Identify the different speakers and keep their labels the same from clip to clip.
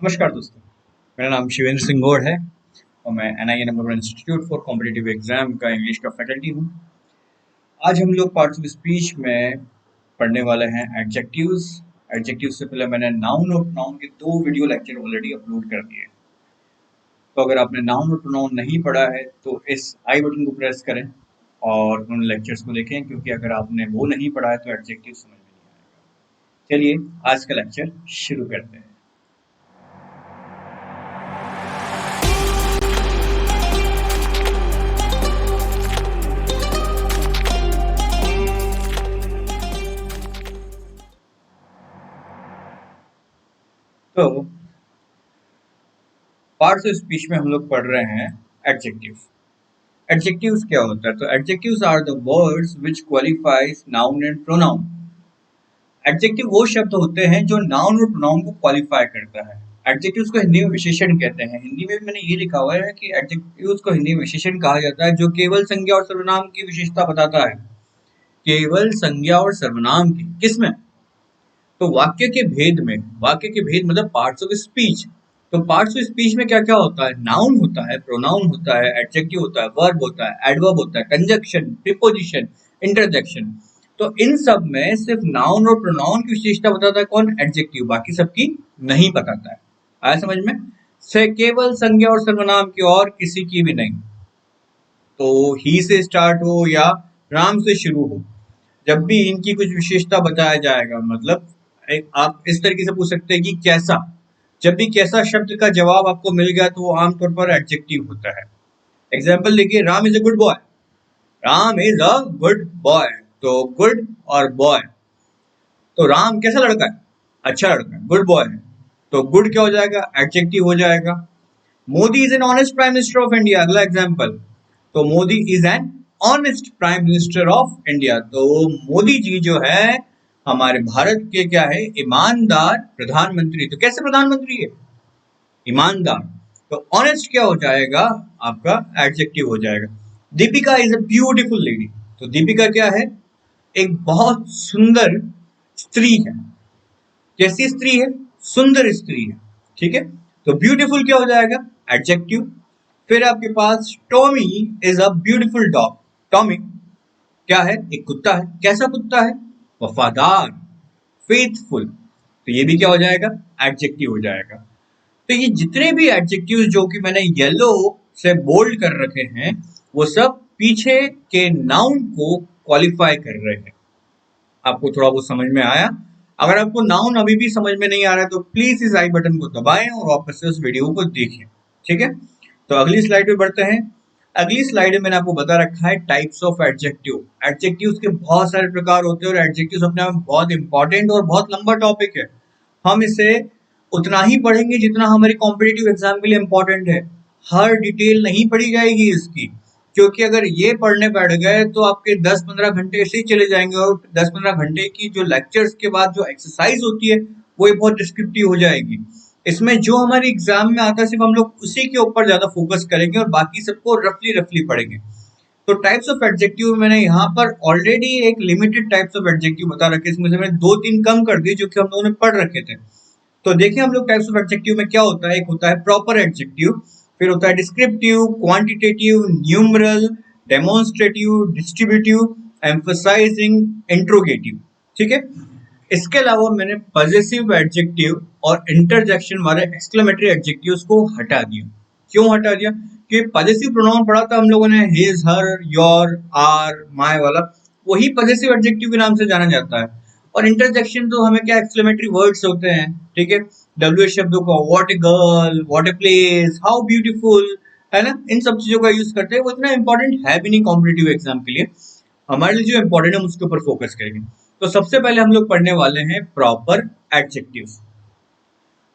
Speaker 1: नमस्कार दोस्तों। मेरा नाम शिवेंद्र सिंह गौड़ है और मैं NIA number 1 institute for competitive exam का इंग्लिश का फैकल्टी हूँ। आज हम लोग पार्ट्स ऑफ स्पीच में पढ़ने वाले हैं एडजेक्टिव्स। एडजेक्टिव्स से पहले मैंने नाउन और प्रोनाउन के 2 वीडियो लेक्चर ऑलरेडी अपलोड कर दिए। तो अगर आपने नाउन और प्रोनाउन नहीं पढ़ा है तो इस आई बटन को प्रेस करें और उन लेक्चर्स को देखें, क्योंकि अगर आपने वो नहीं पढ़ा है तो एडजेक्टिव समझ में नहीं आएगा। चलिए आज का लेक्चर शुरू करते हैं। तो पार्ट्स ऑफ स्पीच में हम लोग पढ़ रहे हैं एडजेक्टिव्स। एडजेक्टिव्स क्या होता है? तो adjectives are the words which qualifies noun and pronoun. Adjective वो शब्द होते हैं जो नाउन और प्रोनाउन को क्वालिफाई करता है। एडजेक्टिव्स को हिंदी में विशेषण कहते हैं। हिंदी में भी मैंने ये लिखा हुआ है कि एडजेक्टिव्स को हिंदी में विशेषण कहा जाता है, जो केवल संज्ञा और सर्वनाम की विशेषता बताता है। केवल संज्ञा और सर्वनाम की किसमें? तो वाक्य के भेद मतलब पार्ट्स ऑफ स्पीच। तो पार्ट्स ऑफ स्पीच में क्या क्या होता है? नाउन होता है, प्रोनाउन होता है, एडजेक्टिव होता है, वर्ब होता है, एडवर्ब होता है, कंजक्शन, प्रीपोजिशन, इंटरजेक्शन। तो इन सब में सिर्फ नाउन और प्रोनाउन की विशेषता बताता है कौन? एडजेक्टिव। बाकी सबकी नहीं बताता है। आया समझ में? से केवल संज्ञा और सर्वनाम की, और किसी की भी नहीं। तो ही से स्टार्ट हो या राम से शुरू हो, जब भी इनकी कुछ विशेषता बताया जाएगा, मतलब आप इस तरीके से पूछ सकते हैं कि कैसा। जब भी कैसा शब्द का जवाब आपको मिल गया तो वो आमतौर पर एडजेक्टिव होता है। एग्जाम्पल देखिए, Ram is a good boy. Ram is a good boy. तो गुड और बॉय, तो राम कैसा लड़का है? अच्छा लड़का है, गुड बॉय है। तो गुड क्या हो जाएगा? एडजेक्टिव हो जाएगा। Modi is an honest prime minister of India, अगला एग्जाम्पल। तो Modi is an honest prime minister of India. तो मोदी जी जो है हमारे भारत के क्या है? ईमानदार प्रधानमंत्री। तो कैसे प्रधानमंत्री है? ईमानदार। तो ऑनेस्ट क्या हो जाएगा? आपका एडजेक्टिव हो जाएगा। Deepika is a beautiful lady. तो दीपिका क्या है? एक बहुत सुंदर स्त्री है। कैसी स्त्री है? सुंदर स्त्री है। ठीक है। तो ब्यूटीफुल क्या हो जाएगा? एडजेक्टिव। फिर आपके पास Tommy is a beautiful dog. Tommy क्या है? एक कुत्ता है। कैसा कुत्ता है? वफादार, फेथफुल। तो ये भी क्या हो जाएगा? एडजेक्टिव हो जाएगा। तो ये जितने भी एडजेक्टिव जो कि मैंने येलो से बोल्ड कर रखे हैं, वो सब पीछे के नाउन को क्वालिफाई कर रहे हैं। आपको थोड़ा बहुत समझ में आया? अगर आपको नाउन अभी भी समझ में नहीं आ रहा है तो प्लीज इस आई बटन को दबाएं और वापस से उस वीडियो को देखें। ठीक है। तो अगली स्लाइड पे बढ़ते हैं। अगली स्लाइड में मैंने आपको बता रखा है टाइप्स ऑफ एडजेक्टिव। एडजेक्टिव्स के बहुत सारे प्रकार होते हैं और एडजेक्टिव्स अपने आप में बहुत इंपॉर्टेंट और बहुत लंबा टॉपिक है। हम इसे उतना ही पढ़ेंगे जितना हमारी कॉम्पिटिटिव एग्जाम के लिए इंपॉर्टेंट है। हर डिटेल नहीं पढ़ी जाएगी इसकी, क्योंकि अगर ये पढ़ने बैठ गए तो आपके 10-15 घंटे ऐसे ही चले जाएंगे और 10-15 घंटे की जो लेक्चर्स के बाद जो एक्सरसाइज होती है वो बहुत डिस्क्रिप्टिव हो जाएगी। इसमें जो हमारे एग्जाम में आता है सिर्फ हम लोग उसी के ऊपर ज्यादा फोकस करेंगे और बाकी सबको रफली रफली पढ़ेंगे। तो टाइप्स ऑफ एडजेक्टिव मैंने यहाँ पर ऑलरेडी एक लिमिटेड टाइप्स ऑफ एडजेक्टिव बता रखे, इसमें से मैंने 2-3 कम कर दिए जो कि हम लोगों ने पढ़ रखे थे। तो देखिए हम लोग टाइप्स ऑफ एडजेक्टिव में क्या होता है। एक होता है प्रॉपर एडजेक्टिव, फिर होता है descriptive, quantitative, numeral, demonstrative, distributive, emphasising, interrogative. ठीक है। इसके अलावा मैंने पजेसिव एडजेक्टिव और इंटरजेक्शन वाले एक्सक्लेमेटरी एडजेक्टिव्स को हटा दिया। क्यों हटा दिया? क्योंकि पजेसिव प्रोनाउन पढ़ा था हम लोगों ने, his, her, your, our, my वाला, वही पजेसिव एडजेक्टिव के नाम से जाना जाता है। और इंटरजेक्शन तो हमें क्या, एक्सक्लेमेटरी वर्ड्स होते हैं। ठीक है। डब्ल्यू शब्दों का, what a girl, what a place, how beautiful, है ना, इन सब चीजों का यूज करते हैं। वो इतना इंपॉर्टेंट है भी नहीं कॉम्पिटिटिव एग्जाम के लिए। हमारे लिए जो इंपॉर्टेंट है हम उसके ऊपर फोकस करेंगे। तो सबसे पहले हम लोग पढ़ने वाले हैं प्रॉपर एडजेक्टिव्स।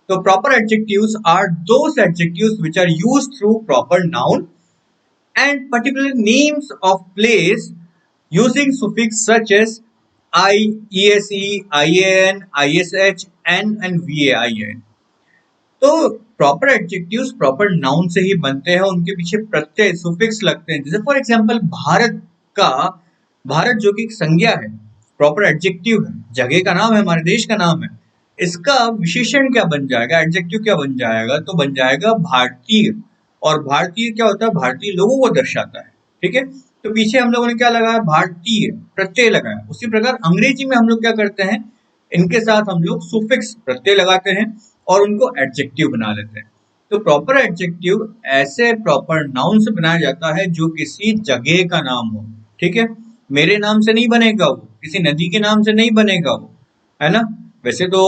Speaker 1: तो proper adjectives are those adjectives which are used through proper noun and particular names of place using suffix such as I, ese, ian, ish, n and vain। तो प्रॉपर एडजेक्टिव्स प्रॉपर नाउन से ही बनते हैं, उनके पीछे प्रत्यय suffix लगते हैं। जैसे for example Bharat का, भारत जो कि एक संज्ञा है, प्रॉपर एडजेक्टिव है, जगह का नाम है, हमारे देश का नाम है। इसका विशेषण क्या बन जाएगा, एडजेक्टिव क्या बन जाएगा, तो बन जाएगा भारतीय। और भारतीय क्या होता है, भारतीय लोगों को दर्शाता है। ठीक है, तो पीछे हम लोगों ने क्या लगाया, भारतीय प्रत्यय लगाया। उसी प्रकार अंग्रेजी में हम लोग क्या करते हैं, इनके साथ हम लोग सुफिक्स प्रत्यय लगाते हैं और उनको एडजेक्टिव बना लेते हैं। तो प्रॉपर एडजेक्टिव ऐसे प्रॉपर नाउन से बनाया जाता है जो किसी जगह का नाम हो। ठीक है, मेरे नाम से नहीं बनेगा वो, किसी नदी के नाम से नहीं बनेगा वो, है ना। वैसे तो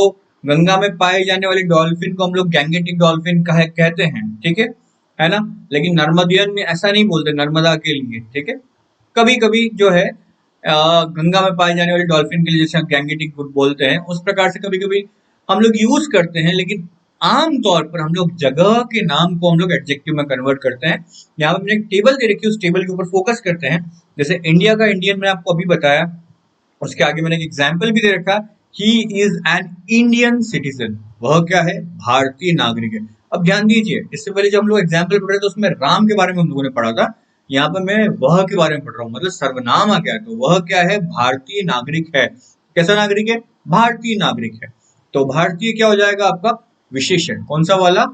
Speaker 1: गंगा में पाए जाने वाली डॉल्फिन को हम लोग गैंगेटिक डॉल्फिन कहते हैं। ठीक है ना। लेकिन नर्मदियन में ऐसा नहीं बोलते नर्मदा के लिए। ठीक है, कभी कभी जो है गंगा में पाए जाने वाली डॉल्फिन के लिए जैसे हम गैंगेटिक बोलते हैं, उस प्रकार से कभी कभी हम लोग यूज करते हैं। लेकिन आम तौर पर हम लोग जगह के नाम को हम लोग एडजेक्टिव में कन्वर्ट करते हैं। यहाँ पे मैंने एक टेबल दे रखी है, उस टेबल के ऊपर फोकस करते हैं। जैसे इंडिया का इंडियन मैंने आपको अभी बताया, उसके आगे मैंने एक एग्जाम्पल भी दे रखा, he is an Indian citizen. वह क्या है, भारतीय नागरिक है। अब ध्यान दीजिए, इससे पहले जब हम लोग एग्जाम्पल पढ़ रहे थे उसमें राम के बारे में हम लोगों ने पढ़ा था। यहाँ पर मैं वह के बारे में पढ़ रहा हूँ, मतलब सर्वनाम आ गया। तो वह क्या है, भारतीय नागरिक है। कैसा नागरिक है, भारतीय नागरिक है। तो भारतीय क्या हो जाएगा आपका विशेषण, कौन सा वाला,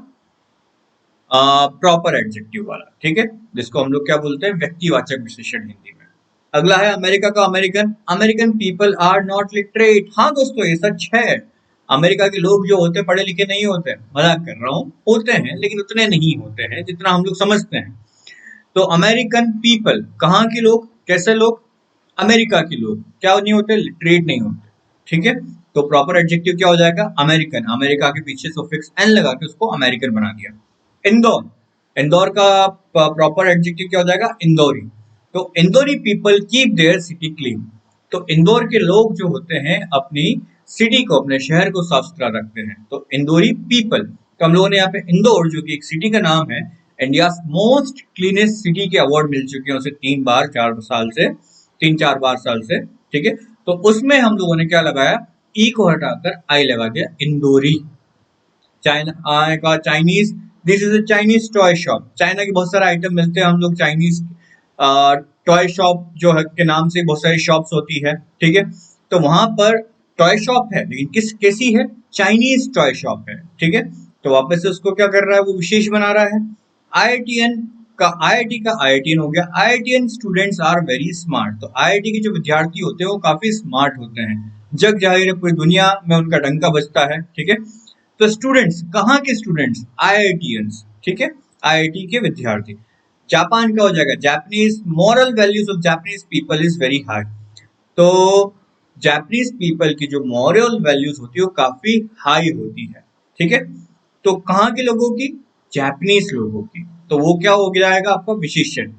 Speaker 1: प्रॉपर एडजेक्टिव वाला। ठीक है, जिसको हम लोग क्या बोलते हैं, व्यक्तिवाचक विशेषण हिंदी में। अगला है अमेरिका का American. American people are not literate. हाँ दोस्तों, ये सच है। अमेरिका के लोग जो होते हैं पढ़े लिखे नहीं होते, मजाक कर रहा हूँ, होते हैं लेकिन उतने नहीं होते हैं जितना हम लोग समझते हैं। तो अमेरिकन पीपल कहाँ के लोग, कैसे लोग, अमेरिका के लोग क्या नहीं होते, लिटरेट नहीं होते। ठीक है, तो प्रॉपर एडजेक्टिव क्या हो जाएगा, अमेरिकन। अमेरिका के पीछे सुफिक्स एन लगा के उसको अमेरिकन बना दिया। इंदौर, इंदौर का प्रॉपर एडजेक्टिव क्या हो जाएगा, इंदौरी। तो Indori people keep their city clean. तो इंदौर के लोग जो होते हैं अपनी सिटी को, अपने शहर को साफ सुथरा रखते हैं। तो इंदौरी पीपल। तो हम लोगों ने यहाँ पे इंदौर जो कि एक सिटी का नाम है, इंडिया मोस्ट क्लीनेस्ट सिटी के अवार्ड मिल चुके हैं उसे 3 बार 4 साल से, 3-4 साल से। ठीक है, तो उसमें हम लोगों ने क्या लगाया, ई को हटाकर आई लगा दिया, इंदौरी। चाइना का Chinese, this is a Chinese toy shop. China के बहुत सारे आइटम मिलते हैं, हम लोग चाइनीज टॉय शॉप जो है के नाम से बहुत सारी शॉप्स होती है। ठीक है, तो वहां पर टॉय शॉप है लेकिन किस कैसी है, चाइनीज टॉय शॉप है। ठीक है, तो वापस से उसको क्या कर रहा है, वो विशेष बना रहा है। आईआईटीएन का आईआईटी का आईआईटीएन हो गया। IITian students are very smart. तो आईआईटी के जो विद्यार्थी होते हैं वो काफी स्मार्ट होते हैं, जग जाहिर है पूरी दुनिया में उनका डंका बजता है। ठीक है, तो स्टूडेंट्स कहाँ के स्टूडेंट्स, आईआईटीएंस। ठीक है, आईआईटी के विद्यार्थी। जापान का हो जाएगा Japanese. Moral values of Japanese people is very high. तो जापानीज पीपल की जो मॉरल वैल्यूज होती है वो काफी हाई होती है। ठीक है, तो कहाँ के लोगों की, जापानीज लोगों की। तो वो क्या हो जाएगा आपका विशेषण।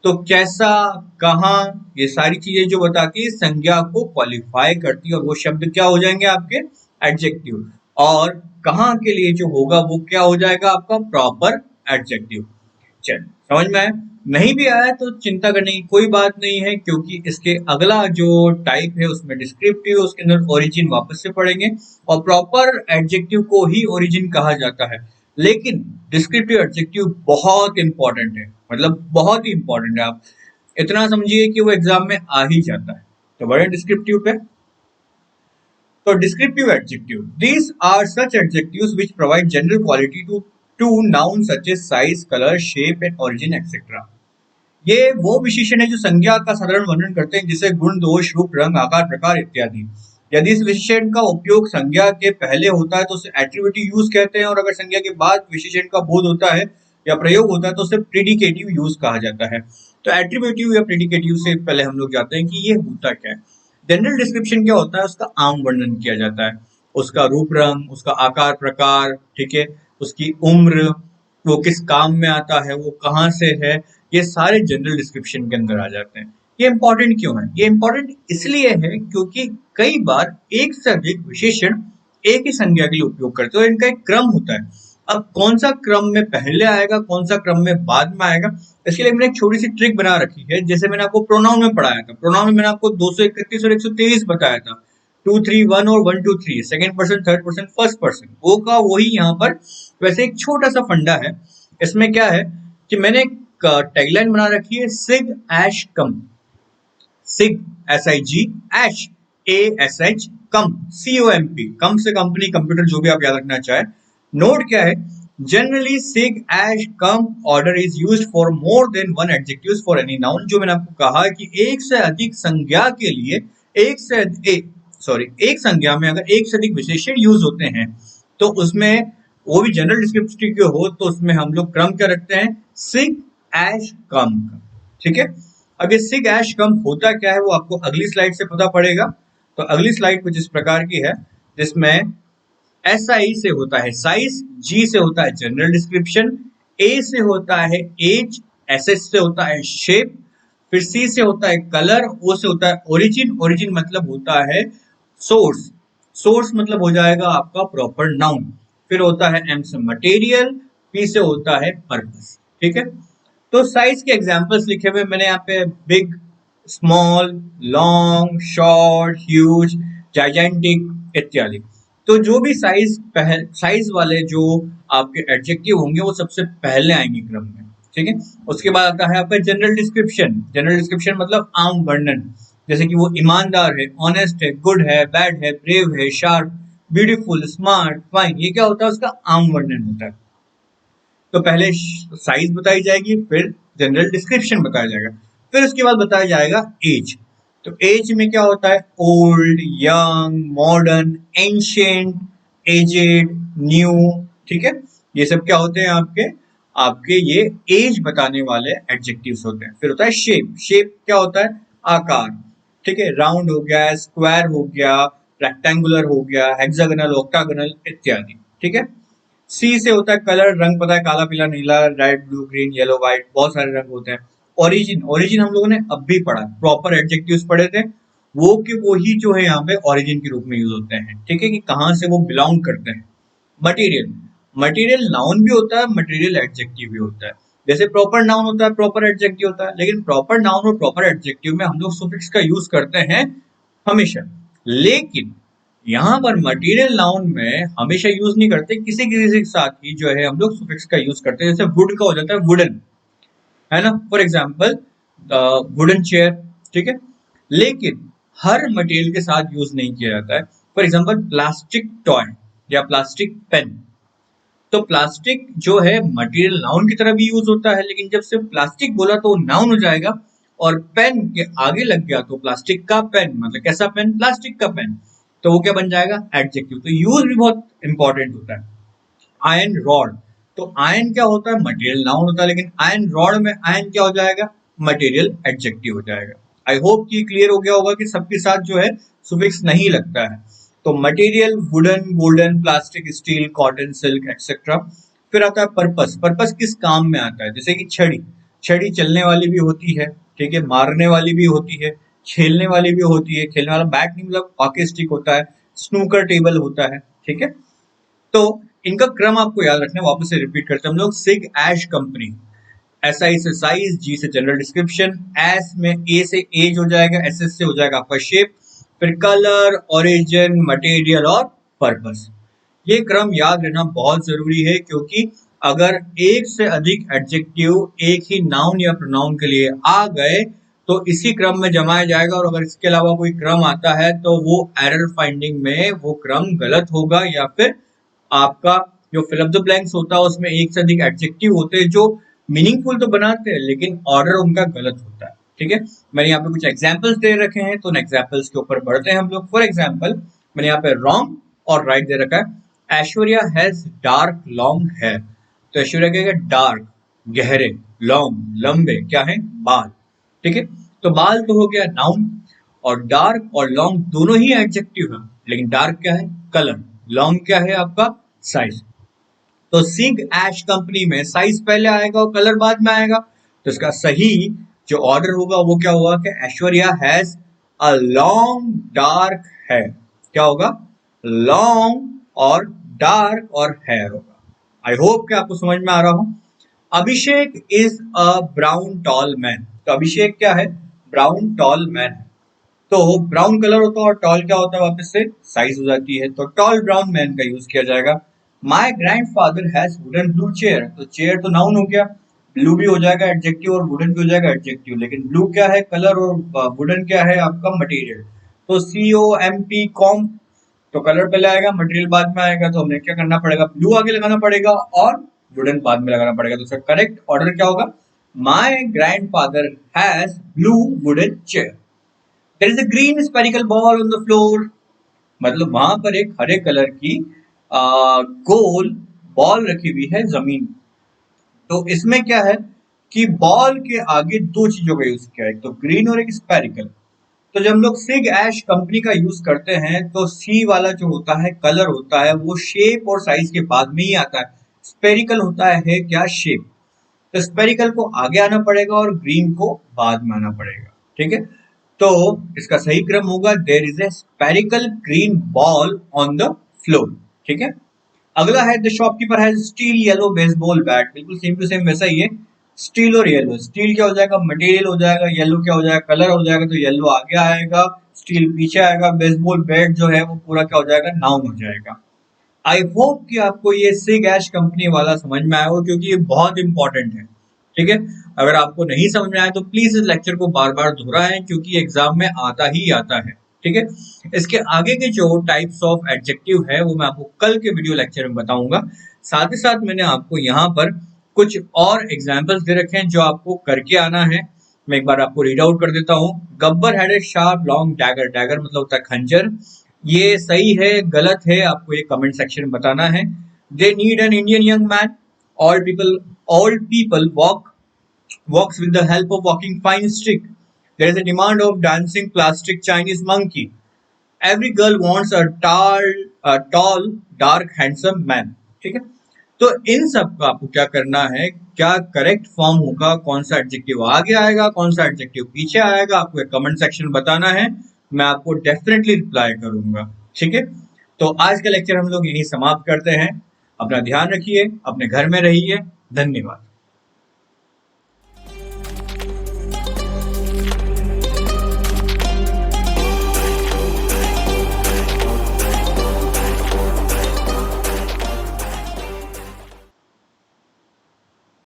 Speaker 1: तो कैसा, कहाँ, ये सारी चीजें जो बताती है संज्ञा को क्वालिफाई करती है, और वो शब्द क्या हो जाएंगे आपके, एडजेक्टिव। और कहाँ के लिए जो होगा वो क्या हो जाएगा आपका, प्रॉपर एडजेक्टिव। चल समझ में आया, नहीं भी आया तो चिंता करने की कोई बात नहीं है, क्योंकि इसके अगला जो टाइप है उसमें डिस्क्रिप्टिव, उसके अंदर ओरिजिन वापस से पढ़ेंगे। और प्रॉपर एडजेक्टिव को ही ओरिजिन कहा जाता है। लेकिन डिस्क्रिप्टिव एडजेक्टिव बहुत इंपॉर्टेंट है, मतलब बहुत ही इंपॉर्टेंट है। आप इतना समझिए कि वो एग्जाम में आ ही जाता है। तो बड़े डिस्क्रिप्टिव पे, तो descriptive adjective. These are such adjectives which provide general quality to nouns such as size, color, shape and origin etc. ये वो विशेषण है जो संज्ञा का साधारण वर्णन करते हैं, जैसे गुण, दोष, रूप, रंग, आकार, प्रकार इत्यादि। यदि इस विशेषण का उपयोग संज्ञा के पहले होता है तो उसे एट्रीब्यूटिव यूज कहते हैं, और अगर संज्ञा के बाद विशेषण का बोध होता है या प्रयोग होता है तो उसे प्रेडिकेटिव यूज कहा जाता है। तो एट्रीब्यूटिव या प्रेडिकेटिव से पहले हम लोग जाते हैं कि ये होता क्या है। जनरल डिस्क्रिप्शन क्या होता है, उसका आम वर्णन किया जाता है, उसका रूप रंग, उसका आकार प्रकार, ठीक है, उसकी उम्र, वो किस काम में आता है, वो कहाँ से है, ये सारे जनरल डिस्क्रिप्शन के अंदर आ जाते हैं। ये इंपॉर्टेंट क्यों है, ये इंपॉर्टेंट इसलिए है क्योंकि कई बार एक से अधिक विशेषण एक ही संज्ञा के लिए उपयोग करते हैं और इनका एक क्रम होता है। अब कौन सा क्रम में पहले आएगा, कौन सा क्रम में बाद में आएगा, इसके लिए मैंने एक छोटी सी ट्रिक बना रखी है। जैसे मैंने आपको प्रोनाउन में पढ़ाया था, प्रोनाउन में मैंने आपको 231 और 123 बताया था, 2 3 1 और 1 2 3, second person, third person, first person, वो का वही यहाँ पर। वैसे एक छोटा सा फंडा है इसमें, क्या है कि मैंने एक टैगलाइन बना रखी है, सिग ऐश कम। सिग SIG, ऐश ASH कम, COMP कम से कंपनी कंप्यूटर, जो भी आप याद रखना चाहे। नोट क्या है, generally sig ash come order is used for more than one adjectives for any noun. जो मैंने आपको कहा कि एक से अधिक संज्ञा के लिए एक संज्ञा में अगर एक से अधिक विशेषण यूज होते हैं तो उसमें वो भी जनरल डिस्क्रिप्टिव के हो तो उसमें हम लोग क्रम क्या रखते हैं, सिग एश कम का। ठीक है, अब ये सिग एश कम होता क्या है वो आपको अगली स्लाइड से पता पड़ेगा। तो अगली स्लाइड कुछ इस प्रकार की है, जिसमें SI से होता है साइज, G से होता है जनरल डिस्क्रिप्शन, A से होता है एज, SS से होता है शेप, फिर C से होता है कलर, O से होता है ओरिजिन, ओरिजिन मतलब होता है सोर्स, सोर्स मतलब हो जाएगा आपका प्रॉपर नाउन, फिर होता है M से मटेरियल, P से होता है पर्पस। ठीक है, तो साइज के एग्जांपल्स लिखे हुए मैंने यहाँ पे big, small, long, short, huge, gigantic इत्यादि। तो जो भी साइज वाले जो आपके एडजेक्टिव होंगे वो सबसे पहले आएंगे क्रम में। ठीक है, उसके बाद आता है आपका जनरल डिस्क्रिप्शन। जनरल डिस्क्रिप्शन मतलब आम वर्णन, जैसे कि वो ईमानदार है, ऑनेस्ट है, गुड है, बैड है, ब्रेव है, शार्प, ब्यूटीफुल, स्मार्ट, फाइन, ये क्या होता है, उसका आम वर्णन होता है। तो पहले साइज बताई जाएगी, फिर जनरल डिस्क्रिप्शन बताया जाएगा, फिर उसके बाद बताया जाएगा एज। तो एज में क्या होता है, old, young, modern, ancient, aged, new. ठीक है, ये सब क्या होते हैं आपके आपके ये एज बताने वाले एडजेक्टिव्स होते हैं। फिर होता है शेप, शेप क्या होता है, आकार। ठीक है, राउंड हो गया, स्क्वायर हो गया, रेक्टेंगुलर हो गया, हेक्सागोनल, ऑक्टागोनल इत्यादि। ठीक है, सी से होता है कलर, रंग पता है, काला, पीला, नीला, red, blue, green, yellow, white, बहुत सारे रंग होते हैं। ओरिजिन, ओरिजिन हम लोगों ने अब भी पढ़ा, प्रॉपर एडजेक्टिव्स पढ़े थे वो, कि वो ही जो है यहाँ पे ओरिजिन के रूप में यूज होते हैं। ठीक है, कि कहाँ से वो बिलोंग करते हैं। मटेरियल, मटेरियल नाउन भी होता है, मटेरियल एडजेक्टिव भी होता है। जैसे प्रॉपर नाउन होता है, प्रॉपर एडजेक्टिव होता है, लेकिन प्रॉपर नाउन और प्रॉपर एडजेक्टिव में हम लोग सुफिक्स का यूज करते हैं हमेशा। लेकिन यहाँ पर मटेरियल नाउन में हमेशा यूज नहीं करते, किसी किसी के साथ ही जो है हम लोग सुफिक्स का यूज करते हैं। जैसे वुड का हो जाता है वुडन, है ना, फॉर एग्जाम्पल वुडन चेयर। ठीक है, लेकिन हर मटेरियल के साथ यूज नहीं किया जाता है। फॉर एग्जाम्पल प्लास्टिक टॉय या प्लास्टिक पेन। तो प्लास्टिक जो है मटेरियल नाउन की तरह भी यूज होता है, लेकिन जब से प्लास्टिक बोला तो नाउन हो जाएगा, और पेन के आगे लग गया तो प्लास्टिक का पेन, मतलब कैसा पेन, प्लास्टिक का पेन, तो वो क्या बन जाएगा, एडजेक्टिव। तो यूज भी बहुत इंपॉर्टेंट होता है। आयरन रॉड, तो आयरन क्या होता है, मटेरियल नाउन होता है, लेकिन आयरन रॉड में आयरन क्या हो जाएगा, मटेरियल एडजेक्टिव हो जाएगा। आई होप कि क्लियर हो गया होगा कि सबके साथ जो है सुफिक्स नहीं लगता है। तो material wooden, golden, plastic, steel, cotton, silk etcetera. फिर आता है पर्पस, पर्पस किस काम में आता है, जैसे कि छड़ी, छड़ी चलने वाली भी होती है, ठीक है, मारने वाली भी होती है, खेलने वाली भी होती है, खेलने वाला बैट नहीं मतलब हॉकी स्टिक होता है, स्नूकर टेबल होता है। ठीक है, तो इनका क्रम आपको याद रखना है, वापस से रिपीट करते हैं हम लोग। सिग एश कंपनी, SI से साइज, G से जनरल डिस्क्रिप्शन, एस में A से एज हो जाएगा, SS से हो जाएगा आपका शेप, फिर कलर, ओरिजिन, मटेरियल और पर्पस। ये क्रम याद रहना बहुत जरूरी है, क्योंकि अगर एक से अधिक एडजेक्टिव एक ही नाउन या प्रोनाउन के लिए आ गए तो इसी क्रम में जमाया जाएगा, और अगर इसके अलावा कोई क्रम आता है तो वो एरर फाइंडिंग में वो क्रम गलत होगा, या फिर आपका जो फिल द ब्लैंक्स होता है उसमें एक से अधिक एडजेक्टिव होते हैं जो मीनिंगफुल तो बनाते हैं लेकिन ऑर्डर उनका गलत होता है। ठीक है, मैंने यहाँ पे कुछ एग्जांपल्स दे रखे हैं, तो उन एग्जांपल्स के ऊपर बढ़ते हैं हम लोग। फॉर एग्जांपल मैंने यहाँ पे रॉन्ग और राइट दे रखा है। Aishwarya has dark long hair, तो ऐश्वर्या क्या है, डार्क गहरे, लॉन्ग लंबे क्या है, बाल। ठीक है, तो बाल तो हो गया नाउन, और डार्क और लॉन्ग दोनों ही एडजेक्टिव है, लेकिन डार्क क्या है, कलर, लॉन्ग क्या है आपका, साइज। तो सिग एश कंपनी में साइज पहले आएगा और कलर बाद में आएगा, तो इसका सही जो ऑर्डर होगा वो क्या होगा कि Aishwarya has a long dark hair, क्या होगा, लॉन्ग और डार्क और हेयर होगा। आई होप कि आपको समझ में आ रहा हो। Abhishek is a brown tall man, तो अभिषेक क्या है, ब्राउन टॉल मैन है। तो ब्राउन कलर होता है और टॉल क्या होता है, वापस से साइज हो जाती है, तो टॉल ब्राउन मैन का यूज किया जाएगा। My grand father has wooden blue chair, तो चेयर तो नाउन हो गया, ब्लू भी हो जाएगा एडजेक्टिव और वुडन भी हो जाएगा एडजेक्टिव, लेकिन ब्लू क्या है, कलर, और वुडन क्या है आपका मटेरियल, तो COMP कॉम्प, तो कलर पहले आएगा, मटेरियल बाद में आएगा, तो हमें क्या करना पड़ेगा, ब्लू आगे लगाना पड़ेगा और वुडन बाद में लगाना पड़ेगा। तो सर करेक्ट ऑर्डर क्या होगा, my grandfather has blue wooden chair, there is a green spherical ball on the floor, मतलब वहां पर एक हरे कलर की गोल बॉल रखी हुई है जमीन। तो इसमें क्या है कि बॉल के आगे दो चीजों का यूज किया है, एक तो ग्रीन और एक स्पेरिकल। तो जब हम लोग सिग एश कंपनी का यूज करते हैं तो सी वाला जो होता है कलर होता है वो शेप और साइज के बाद में ही आता है, स्पेरिकल होता है क्या, शेप। तो स्पेरिकल को आगे आना पड़ेगा और ग्रीन को बाद में आना पड़ेगा, ठीक है। तो इसका सही क्रम होगा there is a spherical green ball on the floor, ठीक है। अगला है the shopkeeper has steel yellow baseball bat, बिल्कुल सेम टू सेम वैसा ही है, स्टील और येलो। स्टील क्या हो जाएगा, मटेरियल हो जाएगा, येलो क्या हो जाएगा, कलर हो जाएगा, तो येलो आगे आएगा, स्टील पीछे आएगा, बेसबॉल बैट जो है वो पूरा क्या हो जाएगा, नाउन हो जाएगा। आई होप कि आपको ये सिग एश कंपनी वाला समझ में आया हो, क्योंकि ये बहुत इंपॉर्टेंट है, ठीक है। अगर आपको नहीं समझ में आया तो प्लीज इस लेक्चर को बार बार दोहराएं, क्योंकि एग्जाम में आता ही आता है, ठीक है। इसके आगे के जो टाइप्स ऑफ एडजेक्टिव है वो मैं आपको कल के वीडियो लेक्चर में बताऊंगा। साथ ही साथ मैंने आपको यहाँ पर कुछ और एग्जाम्पल्स दे रखे हैं जो आपको करके आना है। मैं एक बार आपको रीड आउट कर देता हूँ। Gabbar had a sharp long dagger, dagger मतलब होता है खंजर। ये सही है गलत है आपको ये कमेंट सेक्शन में बताना है। They need an Indian young man, all people walks with the help of walking fine stick. There is a demand of dancing plastic Chinese monkey. Every girl wants a tall, dark, handsome man. ठीक है। तो इन सब का आपको क्या करना है, क्या करेक्ट फॉर्म होगा, कौन सा एडजेक्टिव आगे आएगा, कौन सा एडजेक्टिव पीछे आएगा, आपको एक कमेंट सेक्शन में बताना है। मैं आपको डेफिनेटली रिप्लाई करूंगा, ठीक है। तो आज का लेक्चर हम लोग यही समाप्त करते हैं। अपना ध्यान रखिए, अपने घर में रहिए। धन्यवाद।